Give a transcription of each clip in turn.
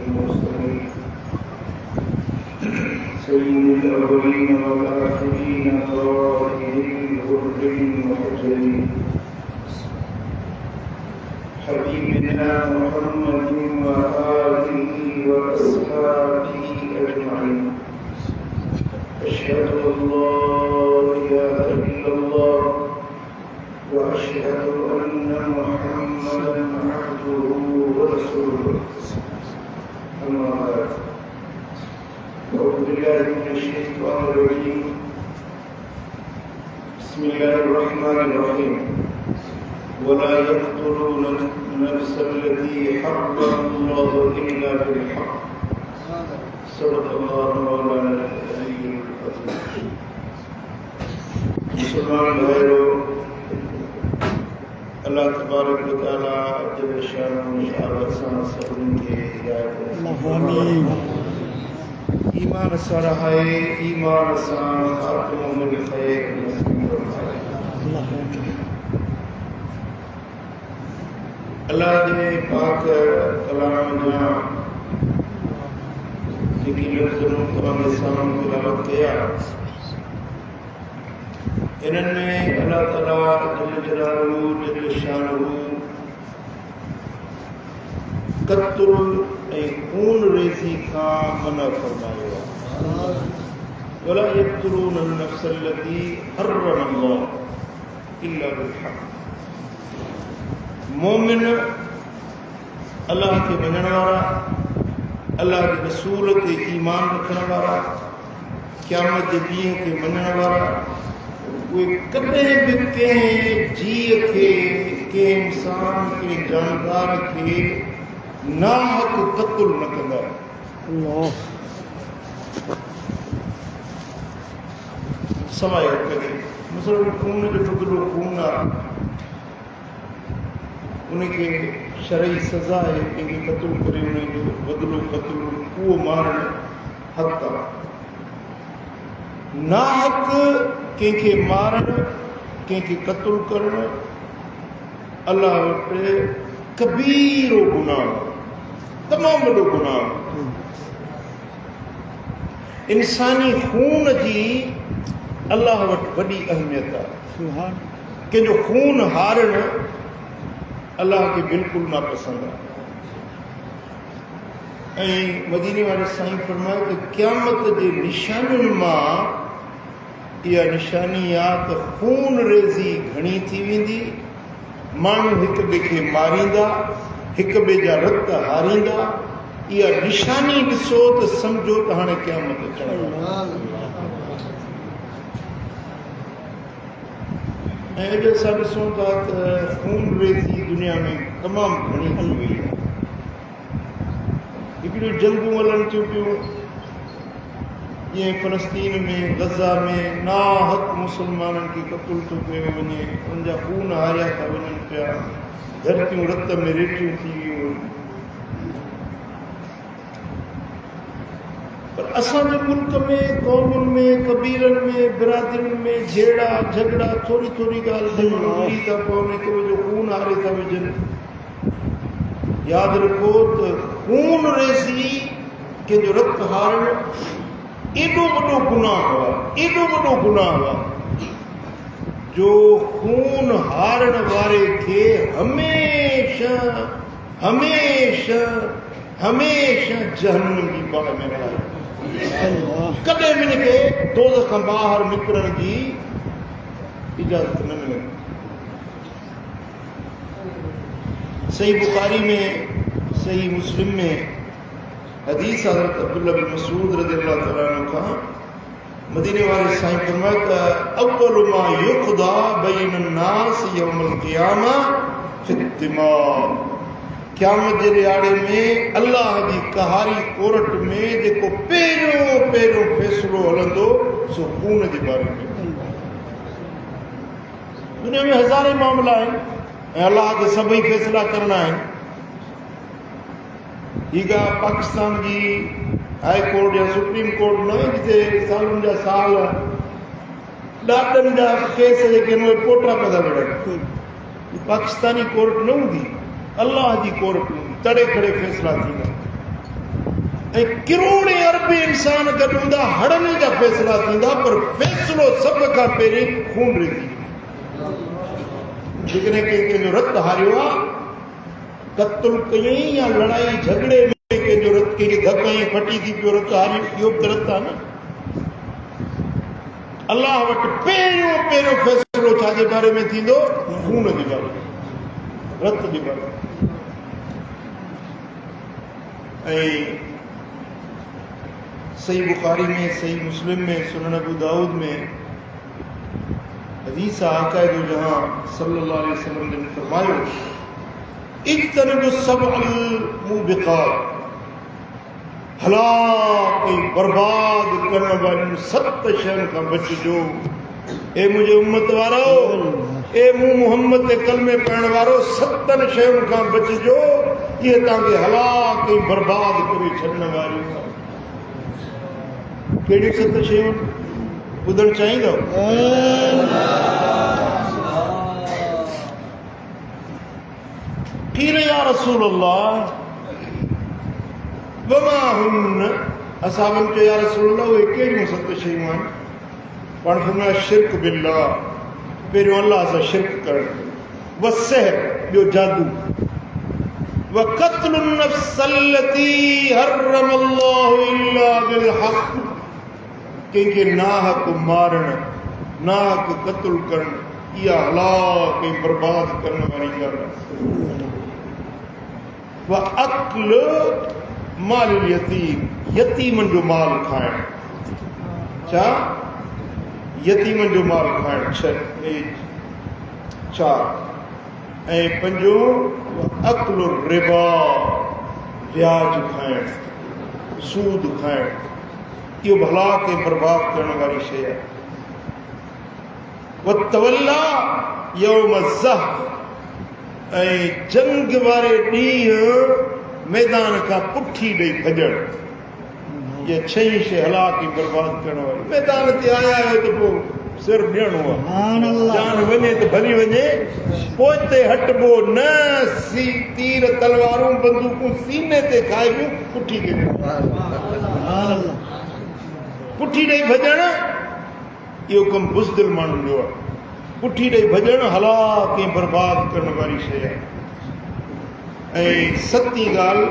المرسلين سيد الأولين والآخرين الظاهرين الغر المحجلين حبيبنا محمد وآله وأصحابه أجمعين. أشهد أن لا إله إلا الله وأشهد أن محمدا عبده ورسوله. أما بعد، أعوذ بالله من الشيطان الرجيم. بسم الله الرحمن الرحيم. ولا يقتلون النفس التي حرم الله إلا بالحق. صدق الله مولانا العلي العظيم. मुसलमान भाइयों, अल्लाह तबारक व तआला जल शानहु शहादत सां सभिनी खे हिदायत आमीन। ईमान सां रहाए, ईमान सां ख़ात्मो मिल ख़ैर नसीब फरमाए। अल्लाह जे पाक कलाम जा जेकी लफ़्ज़ तव्हांजे साम्हूं तिलावत कया, इन्हनि में अल्लाह ताला जल जलालहू जल शानहू क़त्ल ऐं खून रेज़ी खां मना फरमायो आहे। वला यक़्तुलून अन-नफ़्स अल्लती हर्रम अल्लाह इल्ला बिल-हक़। मोमिन अल्लाह खे मञण वारा, अल्लाह जे रसूल ते ईमान रखण वारा, क़यामत जे ॾींहं खे मञण वारा, उहे कॾहिं बि कंहिं जीअ खे, कंहिं इंसान खे, जानदार खे नाहक क़त्ल न कंदा। सवाइ करे मसलन खून जो टुकड़ो खून आहे, उनखे शरई सज़ा आहे, कंहिंखे क़त्ल करे उनजो बदिलो क़त्ल, उहो मारण हक़ आहे। नाहक कंहिंखे मारण, कंहिंखे क़त्ल करण अल्लाह वटि कबीरो गुनाह, तमामु वॾो गुनाह। इंसानी खून जी अल्लाह वटि वॾी अहमियत आहे। कंहिंजो खून हारणु अल्लाह खे बिल्कुलु नापसंद आहे। ऐं मदीने वारे साईं फरमायो त क़यामत जे निशानियुनि मां इहा निशानी आहे त खून रेज़ी घणी थी वेंदी, माण्हू हिक ॿिए खे मारींदा, हिक ॿिए जा रत हारींदा। इहा निशानी ॾिसो त सम्झो त हाणे क़यामत अचण वारी आहे। ऐं अॼु असां ॾिसूं था त खून रेज़ी दुनिया में तमामु घणी थी वई आहे। हिकिड़ियूं जंगूं हलनि थियूं पियूं, जीअं फ़लस्तीन में, गज़ा में नाहक मुसलमाननि खे क़त्ल थो कयो वञे, उन्हनि जा खून हारिया था वञनि पिया, धरतियूं रत में रेटियूं थी वियूं। पर असांजे मुल्क में, क़ौमुनि में, कबीरनि में, बिरादरियुनि में जहिड़ा झगड़ा थोरी थोरी ॻाल्हि मिली था पवनि, हिक ॿिए जो खून हारे था विझनि। यादि रखो त खून रेज़ी, कंहिंजो रत हारणु एॾो वॾो गुनाह आहे, एॾो वॾो गुनाह आहे जो खून हारण वारे खे हमेशह हमेशह हमेशह जहन्नम जी बाहि में रहाए। कॾहिं बि हिनखे दोज़ख खां ॿाहिरि निकिरण जी इजाज़त न मिलंदी। सही बुखारी में, सही मुस्लिम में हदीस हज़रत अब्दुल्लाह बिन मसूद रज़ियल्लाहु तआला अन्हु खां मदीने वारे साईं फरमायो त अव्वलु मा युक़दा बैन अन्नास यौमल क़ियामा फित्तिमा। क़यामत जे ॾियारे में अल्लाह जी कहारी कोर्ट में जेको पहिरियों पहिरियों फ़ैसिलो हलंदो सो खून जे बारे में। दुनिया में हज़ारे मामला आहिनि ऐं अल्लाह खे सभई फ़ैसिला करणा आहिनि। हीअ पाकिस्तान जी हाई कोर्ट या सुप्रीम कोर्ट न, जिते सालनि जा साल ॾाॾनि जा केस जेके आहिनि उहे पोटा पिया था विढ़नि। पाकिस्तानी कोर्ट न हूंदी, अल्लाह जी कोर्ट हूंदी। तड़े खड़े फैसला थींदा करोड़े अरबे इंसान गॾु हूंदा हड़नि जा फैसला थींदा पर फैसलो सभ खां पहिरीं खून रेज़ी जेकॾहिं कंहिंजो रत हारियो आहे क़त्ल कयईं या लड़ाई झगड़े में कंहिंजो रत कंहिंखे धक ऐं फटी थी पियो रत हारी इहो बि रत आहे न अल्लाह वटि पहिरियों फैसलो छाजे बारे में थींदो खून जे बारे में रत जे बारे में ऐं सही बुखारी में सही मुस्लिम में सुनन अबू दाऊद में हदीस आका दो जहां सल्लल्लाहु अलैहि वसल्लम ने फरमायो इज्तनिबु सबअल मुबिक़ात हलाक ऐं बर्बाद करण वारियूं 7 शयुनि खां बचिजो ए मुंहिंजे उम्मत वारो ए मूं मोहम्मद ते कलमे पढ़ण वारो 7 शयुनि खां बचिजो इहे तव्हांखे हलाक ऐं बर्बाद करे छॾण वारियूं कहिड़ियूं 7 शयूं ॿुधणु चाहींदव क़ील या रसूल अल्लाह वमा हुन्न असाबनि चयो या रसूल अल्लाह उहे कहिड़ियूं 7 शयूं आहिनि पाण फरमायो शिरक बिल्लाह पहिरियों अल्लाह सां शिरक करणु व सहर ॿियो जादू व क़त्लु नफ्स अल्लती हर्रम अल्लाहु इल्ला बिल हक़ कंहिंखे नाहक मारण नाहक क़त्ल करणु इहा हलाक ऐं बर्बाद करण वारी ॻाल्हि व अक्ल माल यतीम यतीमनि जो माल खाइणु छा यतीमनि जो माल खाइणु 4 ऐं 5 अक्ल रिबा ब्याज खाइणु सूद खाइणु इहो हलाक ऐं बर्बाद करण वारी शइ आहे वतवल्ला यौम ज़हफ़ ऐं जंग वारे ॾींहुं मैदान खां पुठी ॾेई भॼणु इहे 6 शइ हलाक ऐं बर्बाद करण वारी मैदान ते आया आहियो त पोइ सिर ॾियणो आहे जान वञे त भली वञे पोइ ते हटबो न तीर तलवारूं बंदूकूं सीने ते खाइबियूं पुठी ते पुठी ॾेई भॼणु इहो कमु बुज़दिल माण्हुनि जो आहे पुठी ॾेई भॼणु हलाक ऐं बर्बाद करण वारी शइ आहे ऐं 7वीं ॻाल्हि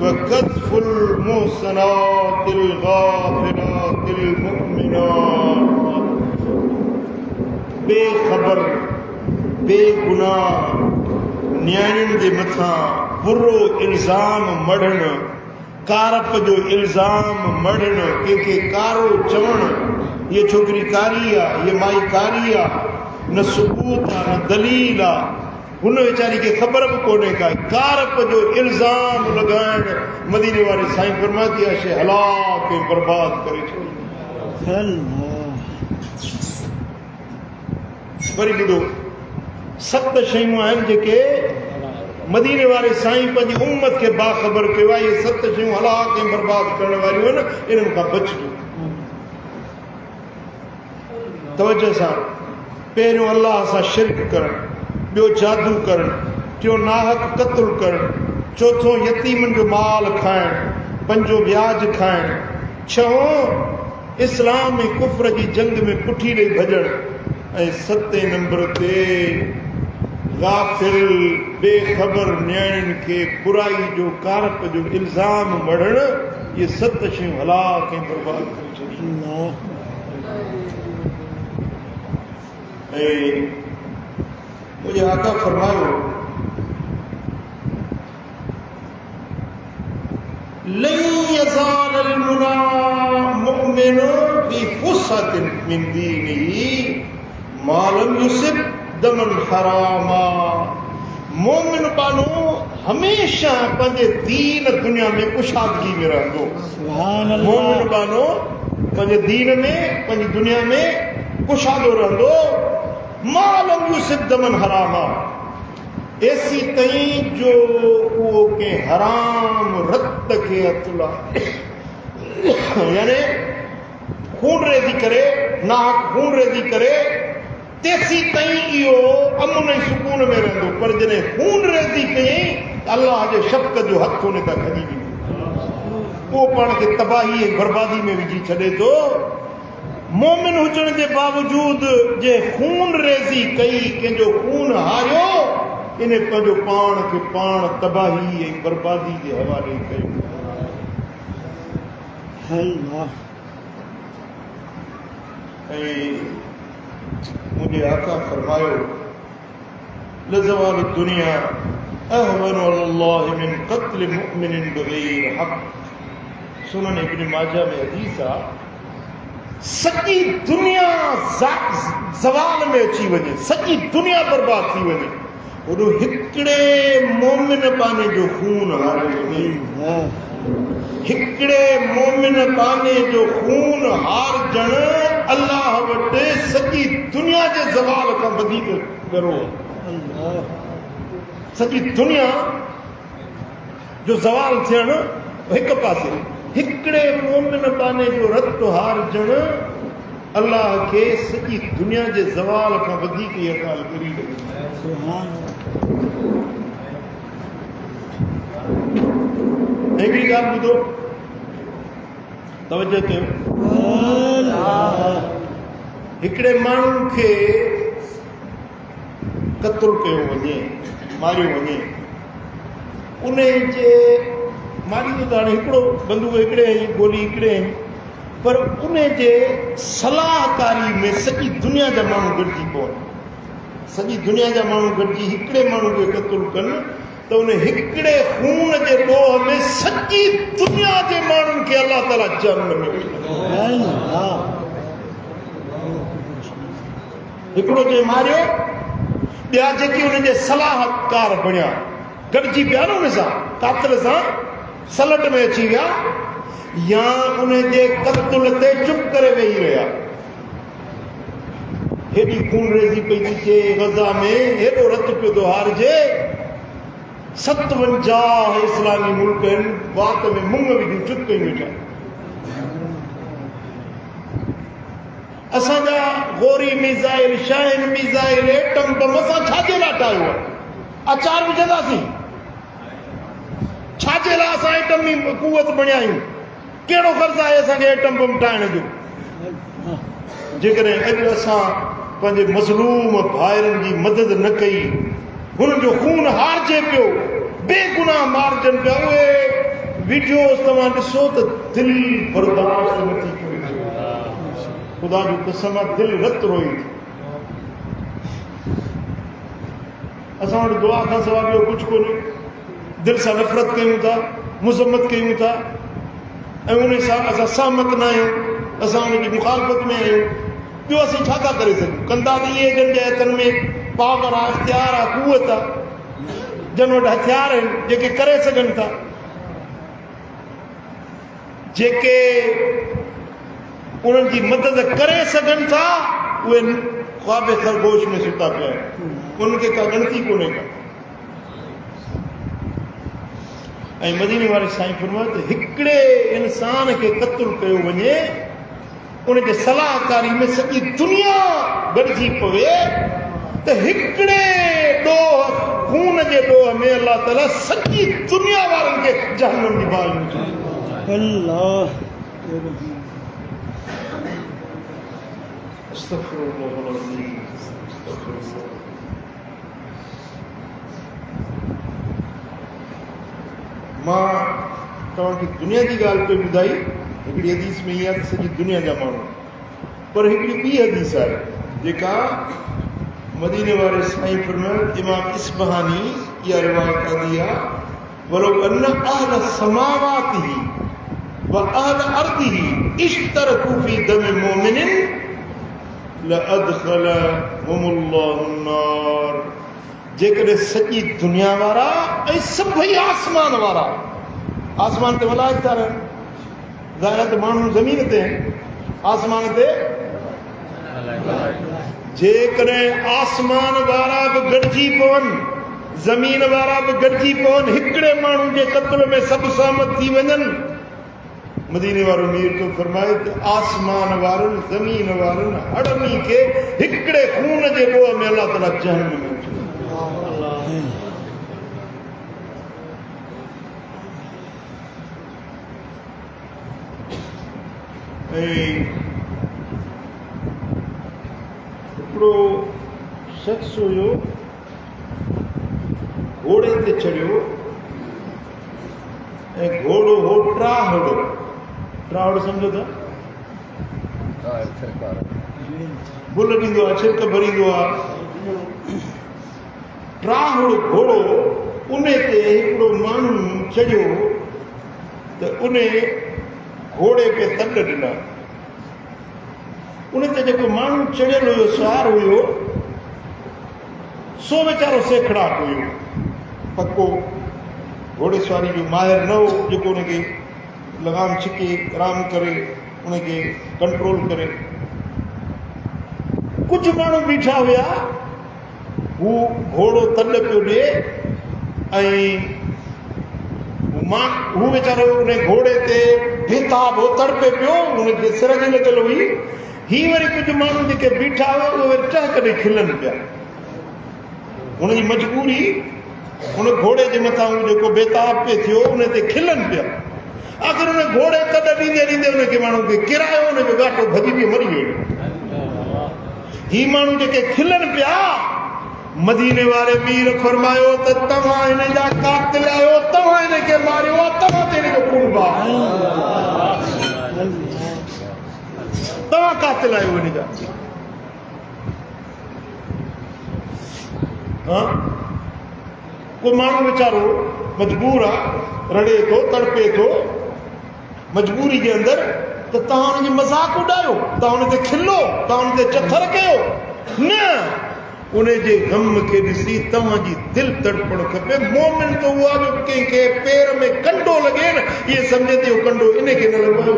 वक़ज़्फ़ुल मुहसनातिल गाफ़िलातिल मुमिनात बेख़बर बेगुनाह न्याणियुनि जे मथां बुरो इल्ज़ाम मढ़णु कारप जो इल्ज़ाम मढ़णु कंहिंखे कारो चवणु ये छोकिरी कारी आहे ये माई कारी आहे न सबूत आहे न दलील आहे हुन वीचारी खे ख़बर बि कोन्हे का कारप जो इल्ज़ाम लॻाइणु मदीने वारे साईं फरमाती आहे शइ हलाक ऐं बर्बाद करे छॾी वरी ॿुधो 7 शयूं आहिनि जेके मदीने वारे साईं पंहिंजी उम्मत खे बाख़बर कयो आहे इहे 7 शयूं हलाक ऐं बर्बाद करण वारियूं आहिनि इन्हनि खां बचिजो तवजो सां पहिरियों अल्लाह सां शिरक करणु ॿियो जादू करणु टियों नाहक क़त्ल करणु चौथों यतीमनि जो माल खाइणु 5 ब्याज खाइणु 6 इस्लाम ऐं कुफ्र जी जंग में पुठी ॾेई भॼणु ऐं 7 नंबर ते गाफ़िल बेख़बर न्याणियुनि खे बुराई जो कारप जो इल्ज़ाम मढ़णु इहे 7 शयूं हलाक ऐं बर्बाद करे छॾियूं ऐं मुंहिंजे आका फरमायो लन यज़ाल मुमिन फी फुसहतिन मिन दीनिही मा लम युसिब दमन हरामा मोमिन बानो हमेशा पंहिंजे दीन दुनिया में कुशादगी में रहंदो मोमिन बानो पंहिंजे दीन में पंहिंजी दुनिया में कुशादो रहंदो मा लम युसिब दमन हरामा ऐसी ताईं जो उहो के हराम रत खे हथ लाए यानी खून रेज़ी करे नाहक खून रेज़ी करे तेसी ताईं इहो अमन ऐं सुकून में रहंदो पर जॾहिं खून रेज़ी कयईं अल्लाह जे शफ़क़त जो हथ उन खां खॼी वेंदो, उहो पाण खे तबाही ऐं बर्बादी में विझी छॾे थो। मोमिन हुजण जे बावजूद जे खून रेज़ी कई, कंहिंजो खून हारियो, इन पंहिंजो पाण खे पाण तबाही ऐं बर्बादी जे हवाले कयो। ऐं मुंहिंजे आका फरमायो, लज़वाल दुनिया अहवनु अलल्लाहि मिन क़त्ल मुमिनिन बिग़ैर हक़। सुनन इब्न माजा में हदीस आहे, सॼी दुनिया ज़वाल में अची वञे, सॼी दुनिया बर्बाद थी वञे, ओॾो हिकिड़े मोमिन पाने जो खून हारे वञे, हिकिड़े मोमिन पाने जो खून हारजण अल्लाह वटि सॼी दुनिया जे ज़वाल खां वधीक करो। सॼी दुनिया जो ज़वाल थियण हिकु पासे, हिकिड़े मोमिन पाने जो रत हारजण अल्लाह खे सॼी दुनिया जे ज़वाल खां वधीक इहा ॻाल्हि बुरी लॻी। हिकिड़ी ॻाल्हि ॿुधो, तवजो कयो। हिकिड़े माण्हू खे क़त्ल कयो वञे, मारियो वञे, उन जे मारियो त हाणे हिकिड़ो बंदूक हिकिड़े ऐं गोली हिकिड़े आहिनि, पर उन जे सलाहकारी में सॼी दुनिया जा माण्हू गॾिजी पवनि, सॼी दुनिया जा माण्हू गॾिजी हिकिड़े माण्हू खे क़त्ल कनि, त उन हिकिड़े खून जे ॾोह में सॼी दुनिया जे माण्हुनि खे अलाह ताला जन्म में हिकिड़ो जे मारियो, ॿिया जेके उन जे सलाहकार बणिया गॾिजी पिया न उन सां, कातिल सां सलट में अची विया, या उन जे क़त्ल ते चुप करे वेही रहिया। हेॾी खून रेज़ी पई थी थिए गज़ा में, हेॾो रत पियो थो हारजे, 57 इस्लामी मुल्क आहिनि, वात में मुंग विझी चुप कई वेठा। असांजा गोरी missile, Shaheen missile, atom bomb असां छाजे लाइ ठाहियो आहे? अचार विझंदासीं, छाजे लाइ असां एटमी कुवत बणिया आहियूं? कहिड़ो ग़र्ज़ आहे असांखे एटम बम ठाहिण जो? जेकॾहिं अॼु असां पंहिंजे मज़लूम भाइरनि जी मदद न कई, हुननि जो खून हारजे पियो, बेगुनाह मारजनि पिया, उहे वीडियोस तव्हां ॾिसो त दिलि बर्दाश्त नथी करे। ख़ुदा जी कसम आहे, दिलि रत रोई थी। असां वटि दुआ खां सवाइ ॿियो कुझु कोन्हे। दिलि सां नफ़रत कयूं था, मुज़म्मत कयूं था, ऐं उन सां असां सहमत न आहियूं, असां उनजी मुखालफ़त में आहियूं। ॿियो असीं छा था करे सघूं? कंदा त इहे जन जे हथनि में पावर आहे, इख़्तियार आहे, क़ुवत आहे, जन वटि हथियार आहिनि जेके करे सघनि था, जेके उन्हनि जी मदद करे सघनि था, उहे ख्वाब खरगोश में सुता पिया आहिनि, उन्हनि खे का गिणती कोन्हे का। ऐं मदीने वारे साईं फरमायो त हिकिड़े इंसान खे क़त्ल कयो वञे, उन जे सलाहकारी में सॼी दुनिया गॾिजी पवे, त हिकिड़े ॾोह खून जे ॾोह में अल्लाह ताला सॼी दुनिया वारनि खे जहन्नम जी बाहि में विझे। अल्लाह मां तव्हांखे दुनिया जी ॻाल्हि पे ॿुधाई। हिकिड़ी हदीस में इहा त सॼी दुनिया जा माण्हू, पर हिकिड़ी ॿी हदीस आहे जेका मदीने वारे साईं फरमायो, इमाम इस्बहानी इहा रिवायत कंदी आहे, वलो अन अहल समावातिही व अहल अर्दिही इश्तरकू फी दम मोमिनिन लअदखलहुमुल्लाहु अन्नार। जेकॾहिं सॼी दुनिया वारा ऐं सभई आसमान वारा, आसमान ते मलाइक था रहनि, ज़ाहिर त माण्हू ज़मीन ते आहिनि, आसमान ते जेकॾहिं आसमान वारा बि गॾिजी पवनि, ज़मीन वारा बि गॾिजी पवनि, हिकिड़े माण्हू जे क़त्ल में सभु सहमत थी वञनि, मदीने वारो मीर तो फरमाए त आसमान वारनि, ज़मीन वारनि, हड़नी खे हिकिड़े खून जे ॾोह में अल्लाह ताला जहन्नम में विझे। हिकिड़ो शख्स हुयो घोड़े ते चढ़ियो ऐं घोड़ो हो ट्राहड़ो सम्झो था बुल ॾींदो आहे छिरक भरींदो आहे ट्राहड़ो घोड़ो उन ते हिकिड़ो माण्हू चढ़ियो त उन घोड़े खे तंड ॾिना उन ते जेको माण्हू चढ़ियल हुयो सवार हुयो सो वीचारो सेखड़ाट हुयो पको घोड़े सवारी जो माहिर न हो जेको उनखे लगाम छिके आराम करे उनखे कंट्रोल करे कुछ माण्हू बीठा हुया हू घोड़ो तंड पियो ॾिए ऐं हू वीचारो उन घोड़े ते बेताब हो तड़पे पियो उनखे सिर जी लॻल हुई ही वरी कुझु माण्हू जेके बीठा हुआ उहे वरी टहक ॾेई खिलनि पिया हुनजी मजबूरी हुन घोड़े जे मथां जेको बेताब पियो थियो उन ते खिलनि पिया आख़िर हुन घोड़े तॾ ॾींदे ॾींदे हुनखे माण्हू खे किरायो हुनजो घाटो भॼी पियो मरी वियो ही माण्हू जेके खिलनि पिया मदीने वारे मीर फरमायो त तव्हां हिन जा कातिल आहियो तव्हां हिनखे मारियो आहे तव्हां ते हिनजो खून बहायो तव्हां कातिल आहियो हिन जा को माण्हू वीचारो मजबूर आहे रड़े थो तड़पे थो मजबूरी जे अंदरि त तव्हां हुनजी मज़ाक उॾायो तव्हां हुन ते खिलो तव्हां हुन ते चथर कयो न उन जे गम खे ॾिसी तव्हांजी दिलि तड़पणु खपे मोमिन त उहा जो कंहिंखे पेर में कंडो लॻे न इहे सम्झे थी कंडो इनखे न लॻो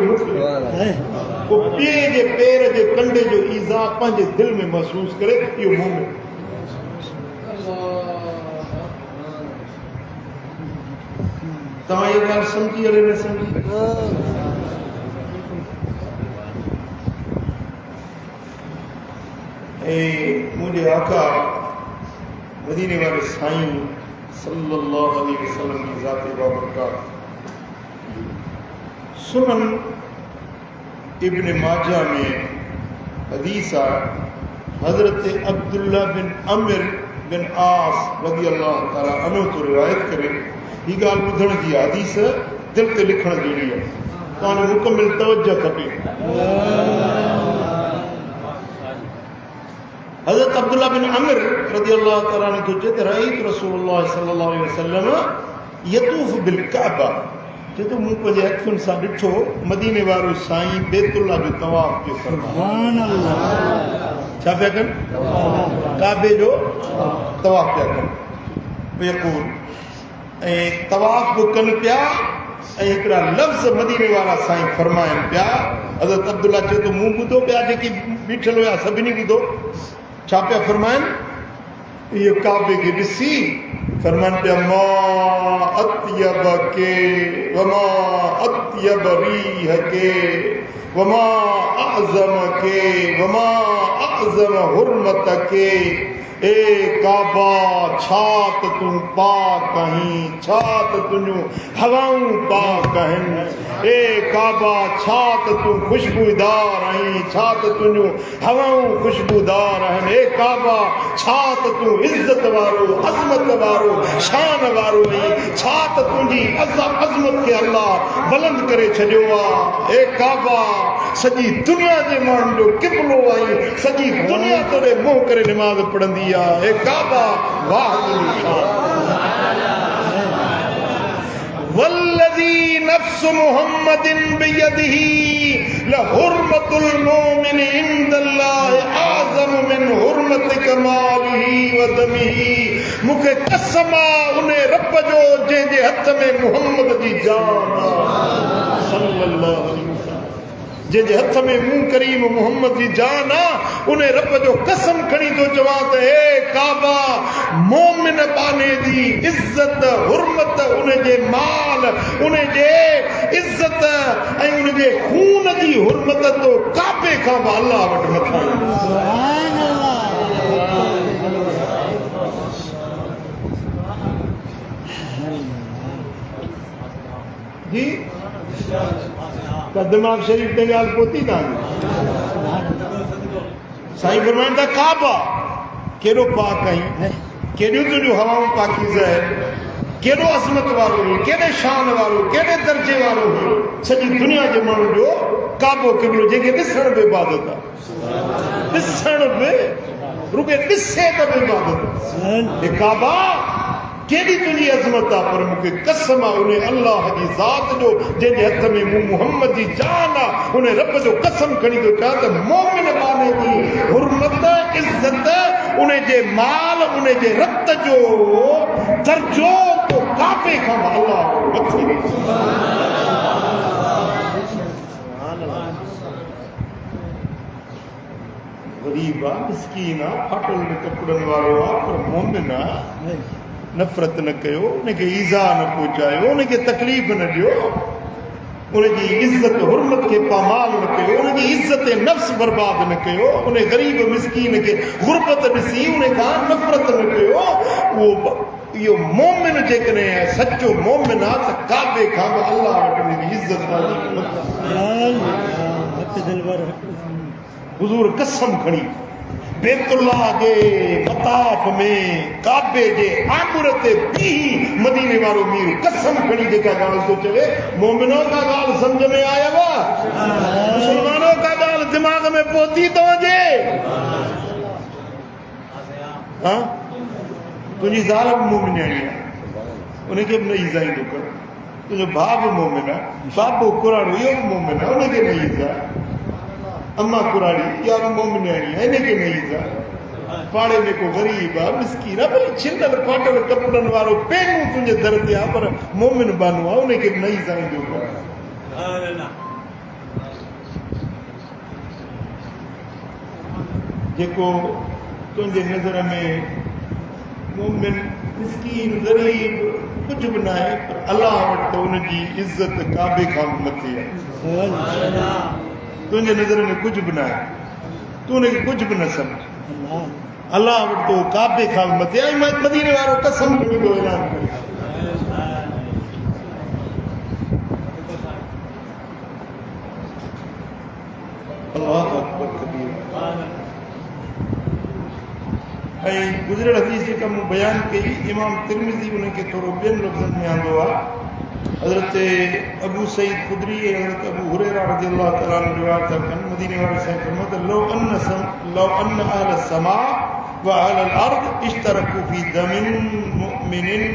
को ॿिए जे पेर जे कंडे जो ईज़ा पंहिंजे दिलि में महसूस करे इहो मोमिन तव्हां इहा ॻाल्हि सम्झी हले न सम्झी मुझे आका मदीने वाले साईं सल्लल्लाहु अलैहि वसल्लम की ज़ात बाबरकत सुनन इब्न माजा में हदीस आहे हजरत अब्दुल्ला बिन अमिर बिन आस रज़ी अल्लाह ताला अन्हु तो रिवायत करे ही ॻाल्हि ॿुधण जी हदीस दिलि ते लिखण जहिड़ी आहे तव्हांजो मुकमिल तवजो खपे हज़रत अब्दुल्ला बिन अमिर रज़ी अल्लाह ताला ने तो चए रईत रसूलुल्लाह सल्लल्लाहु अलैहि वसल्लम यतूफ बिल काबा चए तो मूं पंहिंजे अखियुनि सां ॾिठो मदीने वारो साईं बैतुल्लाह जो तवाफ़ पियो सुभान अल्लाह छा पिया कनि काबे जो तवाफ़ पिया कनि यक़ूल ऐं तवाफ़ बि कनि पिया ऐं हिकिड़ा लफ़्ज़ मदीने वारा साईं फरमाइनि पिया हज़रत अब्दुल्ला चए तो मूं ॿुधो पिया जेकी बीठल हुया सभिनी ॿुधो छा पिया फरमाइनि इहो काबे खे ॾिसी फरमाइनि पिया मा अत्यब के वमा अत्यब रीह के वमा अअज़म के वमा अअज़म हुर्मत के ए काबा छा त तूं पाक आहीं छा त तुंहिंजूं हवाऊं पाक आहिनि ए काबा छा त तूं ख़ुशबूदार आहीं छा त तुंहिंजूं हवाऊं ख़ुशबूदार आहिनि ए काबा छा त तूं इज़त वारो अज़मत वारो शान वारो आहीं छा त तुंहिंजी अज़मत खे अल्लाह बुलंद करे छॾियो आहे ए काबा सॼी दुनिया जे माण्हुनि जो क़िबलो आई सॼी दुनिया तोड़े मुंहुं करे निमाज़ पढ़ंदी आहे ए काबा वाह वल्लज़ी नफ्स मुहम्मदिन बियदिही लहुर्मतुल मोमिन इंदल्लाहि आज़म मिन हुर्मतिक मालिही व दमिही मूंखे कसम आहे उन रब जो जंहिंजे हथ में मुहम्मद जी जान सल्लल्लाहु अलैहि वसल्लम जंहिंजे हथ में मूं करीम मुहम्मद जी जान आहे उन रब जो कसम खणी थो चवां त हे काबा मोमिन बाने जी इज़त हुर्मत उन जे माल उन जे इज़त ऐं उन जे खून जी हुर्मत तो काबे खां बि अल्लाह वटि मथां जी दिमाग शरीफ ते ॻाल्हि पहुती तव्हांजी साईं फरमाइनि था काबा केॾो पाक आहीं केॾियूं तुंहिंजूं हवाऊं पाकीज़ा आहिनि केॾो अज़मत वारो हुयो केॾे शान वारो केॾे दर्जे वारो हुयो सॼी दुनिया जे माण्हुनि जो काबो क़िबलो जंहिंखे ॾिसण बि इबादत आहे ॾिसण बि रुॻे ॾिसे त बि इबादत आहे काबा केॾी तुंहिंजी अज़मत आहे पर मूंखे कसम आहे उन अल्लाह जी ज़ात जो जंहिंजे हथ में मूं मुहम्मद जी जान आहे उन रब जो कसम खणी थो चवां त मोमिन बाने जी हुरमत इज़त उन जे माल उन जे रत जो दर्जो तो काबे खां अल्लाह मथे गरीब आहे मिस्कीन आहे फाटल में कपड़नि वारो आहे पर मोमिन आहे नफ़रत न कयो उनखे ईज़ा न पहुचायो उनखे तकलीफ़ न ॾियो उनजी इज़त हुरमत खे पामाल न कयो उनजी इज़त नफ़्स बर्बाद न कयो उन ग़रीब मिस्कीन खे गुरबत ॾिसी उन खां नफ़रत न कयो उहो इहो मोमिन जेकॾहिं सचो मोमिन आहे त काबे खां बि अल्लाह वटि उनजी इज़त हुज़ूर कसम खणी बैतुल्लाह जे मताफ में काबे जे आबुर ते बीही मदीने वारो मीर कसम खणी जेका ॻाल्हि थो चवे मोमिनो का ॻाल्हि सम्झ में आयव मुसलमानो का ॻाल्हि दिमाग़ में पहुती थो वञे हाँ तुंहिंजी ज़ाल बि मोमिनियाणी आहे उनखे बि न ईज़ाईंदो कर तुंहिंजो भाउ बि मोमिन आहे बाबो कुराड़ो इहो बि मोमिन आहे उनखे न ईज़ा अम्मा कुराड़ी इहा बि मोमिनियाणी आहे इनखे न ईज़ा पाड़े में को ग़रीब आहे मिस्कीन आहे भई छिनल फाटल कपड़नि वारो पहिरियों तुंहिंजे दर ते आहे पर मोमिन बानो आहे उनखे बि न ईज़ाईंदो कर जेको तुंहिंजे नज़र में मोमिन मिस्कीन ग़रीब कुझु बि न आहे पर अलाह वटि त उनजी इज़त काबे खां बि मथे आहे तुंहिंजे नज़र में कुझु बि न आहे तूं उनखे कुझु बि न सम्झ अलाह वटि तो काबे खां बि मथे आहे मदीने वारो कसम खणी थो ऐलान करे अल्लाह अकबर कबीर ऐं गुज़िरियल हदीस जेका मूं बयानु कई इमाम तिरमिज़ी उनखे थोरो ॿियनि लफ़्ज़नि में आंदो आहे हज़रत अबू सईद खुदरी ऐं हज़रत अबू हुरैरा रज़ियल्लाहु तआला अन्हु रिवायत था कनि मदीने वारे साईं फरमाइनि लौ अन्न अहल समा व अहल अर्द इश्तरकू फी दमिन मुमिनिन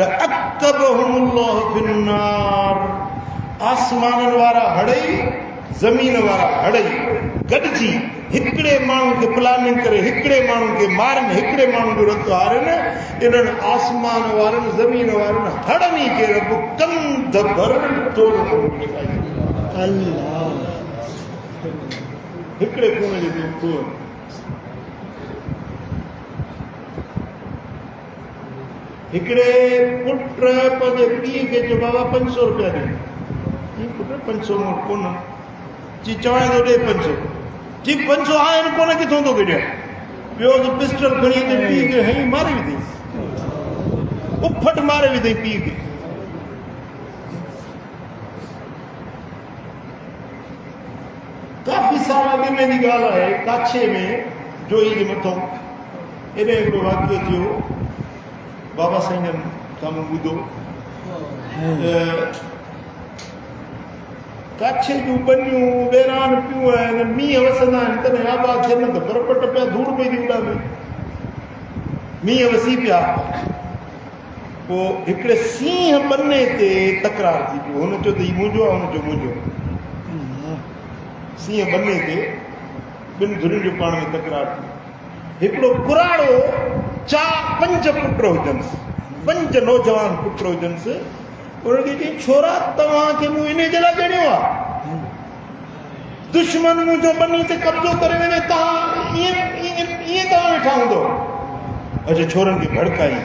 लअक्तबहुमुल्लाहु फिन्नार आसमाननि वारा हड़ई ज़मीन वारा हड़ई गॾिजी हिकिड़े माण्हू खे प्लानिंग करे हिकिड़े माण्हू खे मारनि हिकिड़े माण्हू जो रत हारनि इन्हनि आसमान वारनि ज़मीन वारनि हड़नि खे रब कंध भर हिकिड़े कोने जे हिकिड़े पुट पंहिंजे पीउ खे चयो बाबा 500 रुपया ॾे पुट 500 मूं कोन जी चवां थो ॾे 500 जी 500 आहिनि कोन किथां थो ॾियां ॿियो पिस्टल खणी पीउ खे हई मारे विधई उफट मारे विधई पीउ खे काफ़ी साल अॻु में जी ॻाल्हि आहे काछे में जोई जे मथां एॾे हिकिड़ो वाक़ियो थियो बाबा साईं खां मूं ॿुधो काछे जूं बनियूं वेरान पियूं आहिनि मींहं वसंदा आहिनि तॾहिं आबाद थियनि त बरपट पिया धूड़ पई थी उॾामे मींहं वसी पिया पोइ हिकिड़े सींहं बने ते तकरार थी पियो हुन चयो त हीउ मुंहिंजो आहे हुन चयो मुंहिंजो सींहं बने ते ॿिनि धुरियुनि जो पाण में तकरार थी हिकिड़ो कुराड़ो 4-5 पुट हुजनिसि 5 नौजवान पुट हुजनिसि उनखे चई छोरा तव्हांखे मूं इन जे लाइ ॾियणो आहे दुश्मन मुंहिंजो बनी ते कब्ज़ो करे वञे तव्हां ईअं तव्हां वेठा हूंदो अच्छा छोरनि खे भड़काई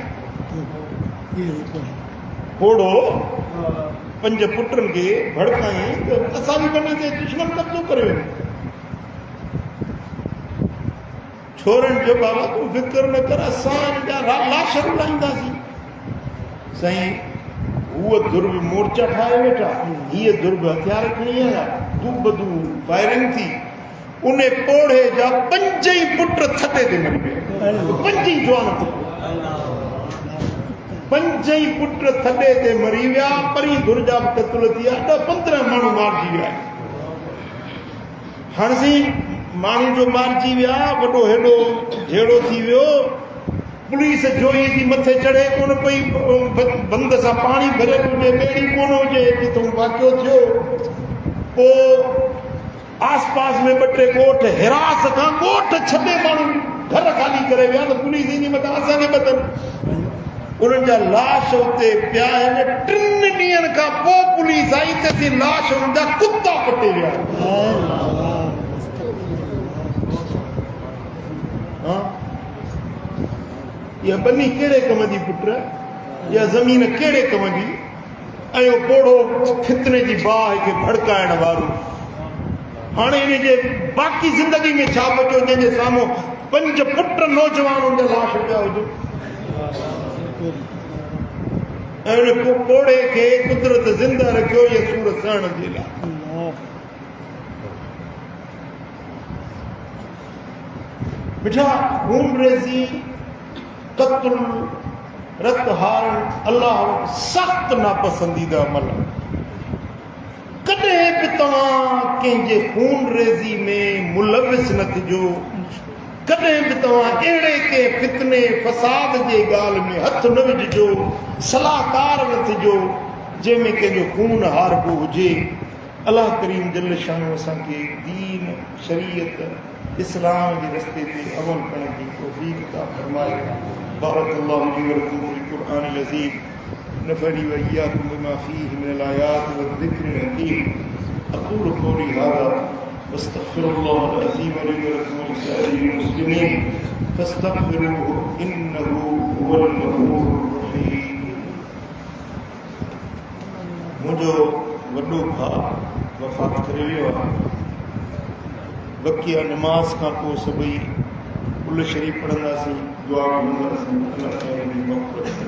ओड़ो 5 पुटनि खे भड़काई त असांजी बनी ते दुश्मन कब्ज़ो करे वञे छोरनि जो बाबा तूं फिक्र न कर असां लाश उड़ाईंदासीं साईं हूअ दुर्ब मोर्चा ठाहे वेठा, हीअ दुर्ब हथियार खणी आया, तू बदू फायरिंग थी, उन पोड़े जा 5 ई पुट थटे ते मरी पिया, 5 ई जवान पुट, 5 ई पुट थटे ते मरी विया। परी धुर जा क़त्ल थी विया, 15 माण्हू मारिजी विया। हाणे सी माण्हू जो मारिजी विया, वॾो हेॾो झेड़ो थी वियो, पुलिस जोई थी मथे चढ़े कोन पई, बंद सां पाणी भरियल हुजे, ॿेड़ी कोन हुजे जिथों वाक़ियो थियो। पोइ आस पास में 2-3 ॻोठ, हिरास खां ॻोठ छॾे माण्हू घर खाली करे विया त पुलिस ईंदी मथां असांखे बदन। उन्हनि जा लाश उते पिया आहिनि। 3 ॾींहंनि खां पोइ पुलिस आई त थी लाश उन्हनि जा कुता पटे विया। इहा बनी कहिड़े कम जी पुट, इहा ज़मीन कहिड़े कम जी? ऐं पोड़ो फितने जी बाहि खे भड़काइण वारो। हाणे इन जे बाक़ी ज़िंदगी में छा बचो जंहिंजे साम्हूं 5 पुट नौजवान उन लाश पिया हुजनि। ऐं उन पोड़े खे कुदरत ज़िंदा रखियो इहा सूरत सहण जे लाइ। बेटा खून रेज़ी, कत्ल, रत हारण अल्लाह सख्त नापसंदीदा अमल। कॾहिं बि तव्हां कंहिंजे खून रेज़ी में मुलविस न थिजो, कॾहिं बि तव्हां अहिड़े के फितने फसाद जे ॻाल्हि में हथ न विझिजो, सलाहकार न थिजो जंहिंमें कंहिंजो खून हारबो हुजे। अल्लाह करीम जल शानो असांखे दीन, शरीयत, इस्लाम जे रस्ते ते अमल करण जी तौफ़ीक़ अता फरमाए। बारकल्लाहु ली व लकुम फ़िल क़ुरआनिल अज़ीम, नफ़अनी व इय्याकुम बिमा फ़ीहि मिनल आयाति व ज़िक्रिल हकीम। अक़ूलु क़ौली हाज़ा वस्तग़फ़िरुल्लाहल अज़ीम ली व लकुम व लिसाइरिल मुस्लिमीन फ़स्तग़फ़िरूहु इन्नहु हुवल गफ़ूरुर रहीम। मुंहिंजो वॾो भाउ वफ़ात करे वियो आहे। बक़िया नमाज़ खां पोइ सभई कुल शरीफ़ पढ़ंदासीं, दुआ कंदासीं, अल्लाह ताला जी मग़फ़िरत